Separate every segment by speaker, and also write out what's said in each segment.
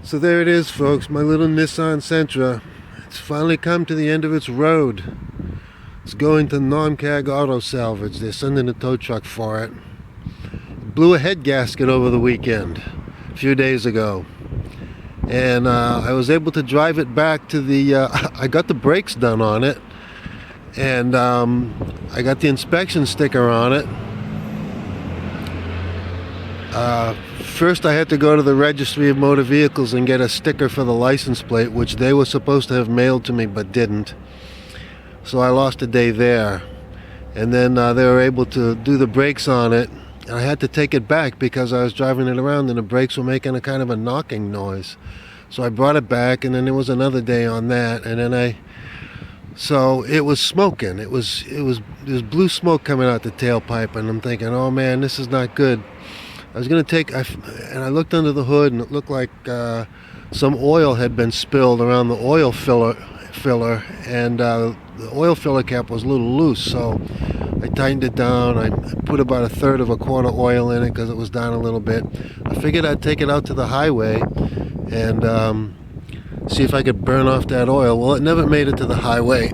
Speaker 1: So there it is, folks, my little Nissan Sentra. It's finally come to the end of its road. It's going to non-cag auto salvage. They're sending a tow truck for it. It blew a head gasket over the weekend, a few days ago. And I was able to drive it back to the, I got the brakes done on it. And I got the inspection sticker on it. First I had to go to the Registry of Motor Vehicles and get a sticker for the license plate, which they were supposed to have mailed to me but didn't. So I lost a day there. And then they were able to do the brakes on it. And I had to take it back because I was driving it around and the brakes were making a kind of a knocking noise. So I brought it back, and then there was another day on that, and then so it was smoking. It was there's blue smoke coming out the tailpipe, and I'm thinking, oh man, this is not good. I was going to and I looked under the hood, and it looked like some oil had been spilled around the oil filler, and the oil filler cap was a little loose, so I tightened it down. I put about a third of a quart of oil in it because it was down a little bit. I figured I'd take it out to the highway and see if I could burn off that oil. Well, it never made it to the highway.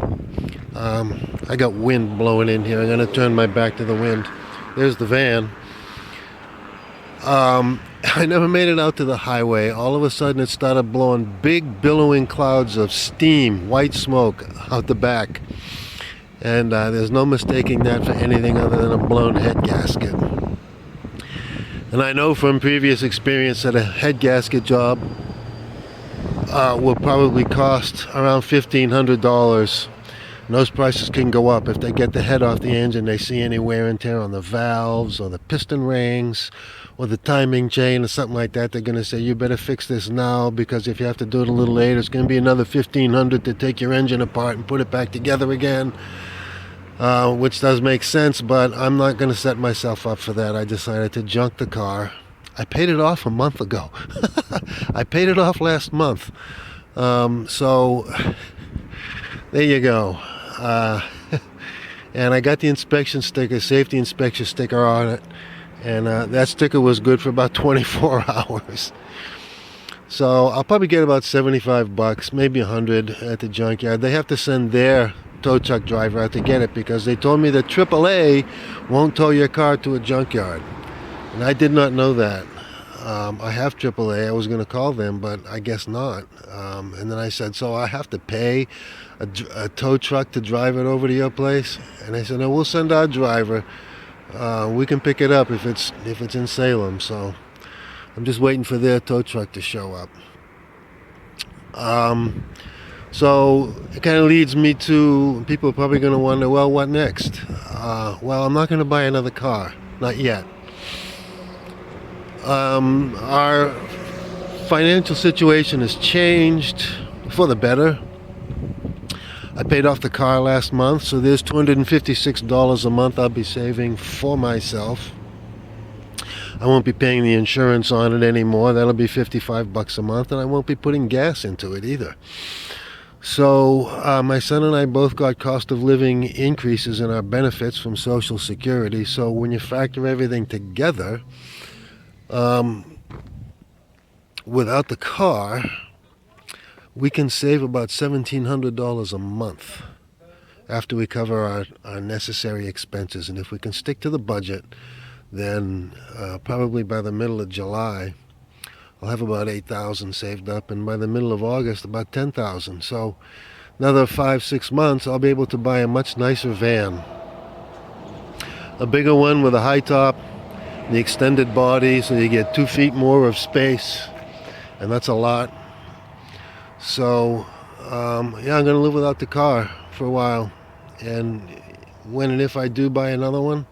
Speaker 1: I got wind blowing in here. I'm going to turn my back to the wind. There's the van. I never made it out to the highway. All of a sudden it started blowing big billowing clouds of steam, white smoke out the back. And there's no mistaking that for anything other than a blown head gasket. And I know from previous experience that a head gasket job will probably cost around $1,500. And those prices can go up. If they get the head off the engine, they see any wear and tear on the valves or the piston rings or the timing chain or something like that, they're going to say, you better fix this now, because if you have to do it a little later, it's going to be another $1,500 to take your engine apart and put it back together again. Which does make sense, but I'm not going to set myself up for that. I decided to junk the car. I paid it off a month ago. I paid it off last month. So there you go. And I got the inspection sticker, safety inspection sticker on it, and that sticker was good for about 24 hours. So I'll probably get about $75, maybe $100 at the junkyard. They have to send their tow truck driver out to get it, because they told me that AAA won't tow your car to a junkyard, and I did not know that. I have AAA. I was going to call them, but I guess not. And then I said, so I have to pay a tow truck to drive it over to your place? And they said, no, we'll send our driver. We can pick it up if it's in Salem. So I'm just waiting for their tow truck to show up. So it kind of leads me to, people are probably going to wonder, well, what next? Well, I'm not going to buy another car, not yet. Our financial situation has changed for the better. I paid off the car last month, so there's $256 a month I'll be saving for myself. I won't be paying the insurance on it anymore. That'll be $55 a month, and I won't be putting gas into it either. So my son and I both got cost of living increases in our benefits from Social Security. So when you factor everything together, without the car, we can save about $1,700 a month after we cover our necessary expenses. And if we can stick to the budget, then probably by the middle of July, I'll have about $8,000 saved up, and by the middle of August, about $10,000. So another 5-6 months, I'll be able to buy a much nicer van, a bigger one with a high top, the extended body, so you get 2 feet more of space, and that's a lot. So yeah, I'm going to live without the car for a while, and when and if I do buy another one,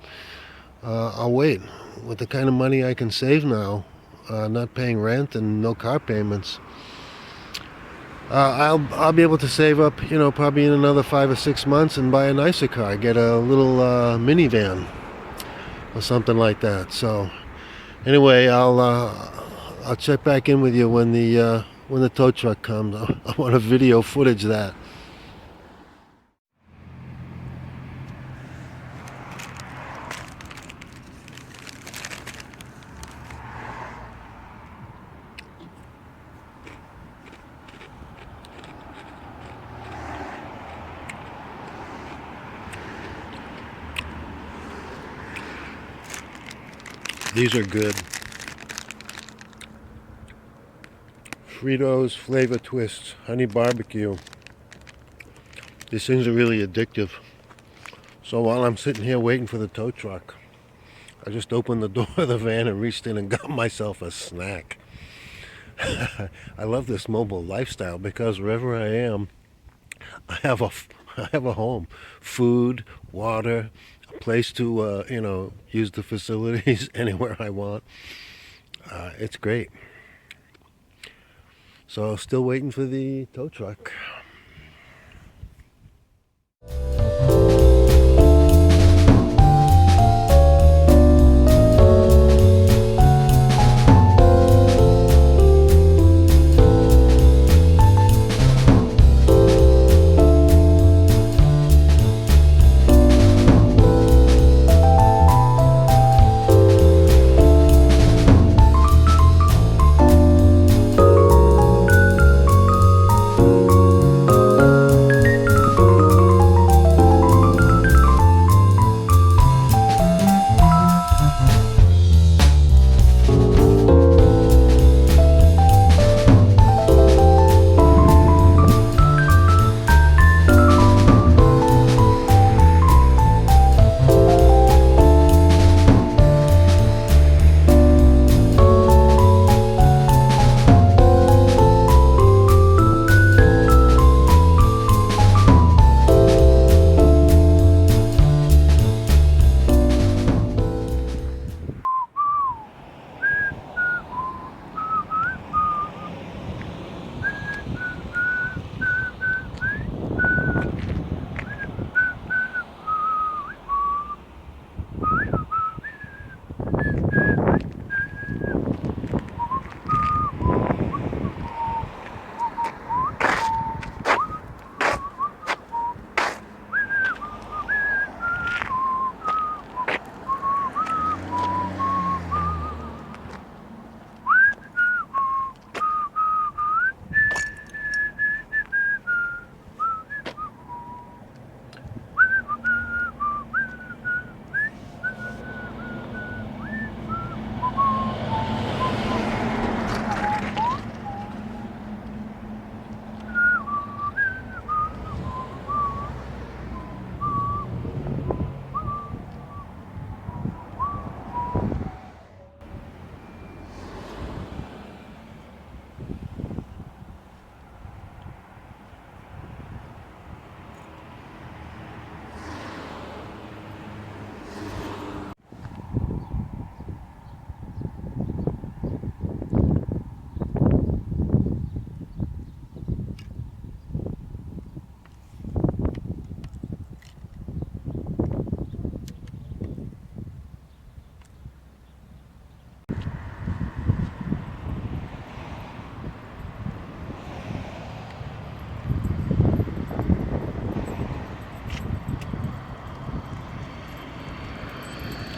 Speaker 1: I'll wait. With the kind of money I can save now, not paying rent and no car payments, I'll be able to save up, probably in another 5 or 6 months and buy a nicer car, get a little minivan or something like that. So anyway, I'll check back in with you when the tow truck comes. I want to video footage that. These are good. Fritos Flavor Twists, honey barbecue. These things are really addictive. So while I'm sitting here waiting for the tow truck, I just opened the door of the van and reached in and got myself a snack. I love this mobile lifestyle because wherever I am, I have a home, food, water, a place to use the facilities anywhere I want. It's great. So still waiting for the tow truck.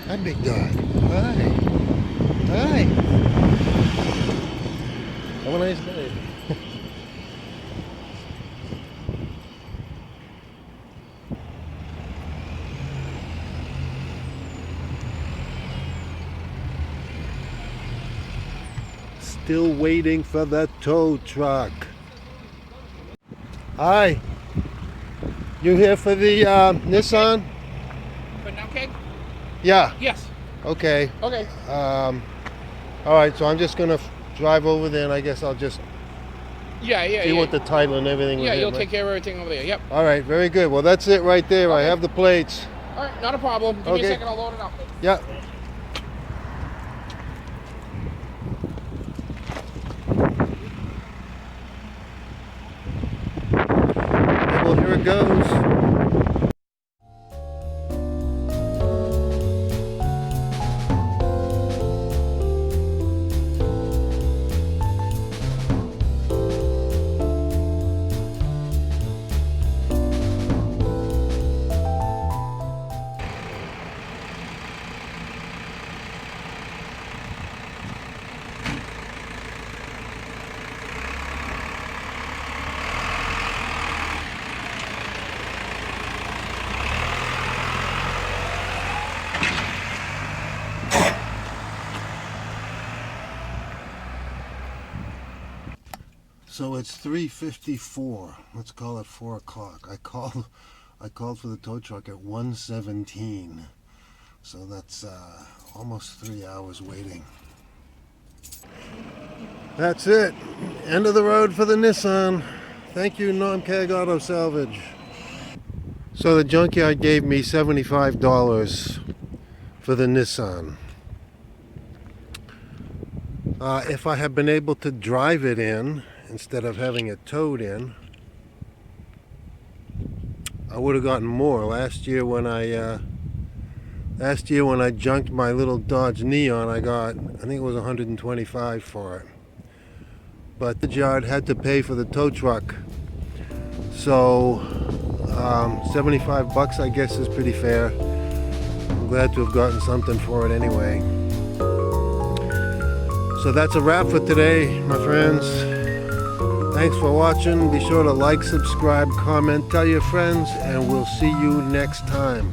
Speaker 1: Hi, big dog. Hi. Hi. Have a nice day. Still waiting for the tow truck. Hi. You here for the Nissan?
Speaker 2: For now, keg?
Speaker 1: Yeah.
Speaker 2: Yes.
Speaker 1: Okay.
Speaker 2: Okay.
Speaker 1: All right. So I'm just gonna drive over there, and I guess I'll just see what the title and everything.
Speaker 2: Yeah,
Speaker 1: was
Speaker 2: you'll
Speaker 1: in,
Speaker 2: take care of everything over there. Yep.
Speaker 1: All right. Very good. Well, that's it right there. I
Speaker 2: Okay.
Speaker 1: have the plates.
Speaker 2: All right, not a problem. Give me
Speaker 1: Okay.
Speaker 2: a second. I'll load it up.
Speaker 1: Yeah. Okay, well, here it goes. So it's 3:54. Let's call it 4 o'clock. I called for the tow truck at 1:17. So that's almost 3 hours waiting. That's it. End of the road for the Nissan. Thank you, Non-Cag Auto Salvage. So the junkyard gave me $75 for the Nissan. If I had been able to drive it in instead of having it towed in, I would have gotten more. Last year when I junked my little Dodge Neon, I think it was $125 for it. But the yard had to pay for the tow truck, so $75 I guess is pretty fair. I'm glad to have gotten something for it anyway. So that's a wrap for today, my friends. Thanks for watching. Be sure to like, subscribe, comment, tell your friends, and we'll see you next time.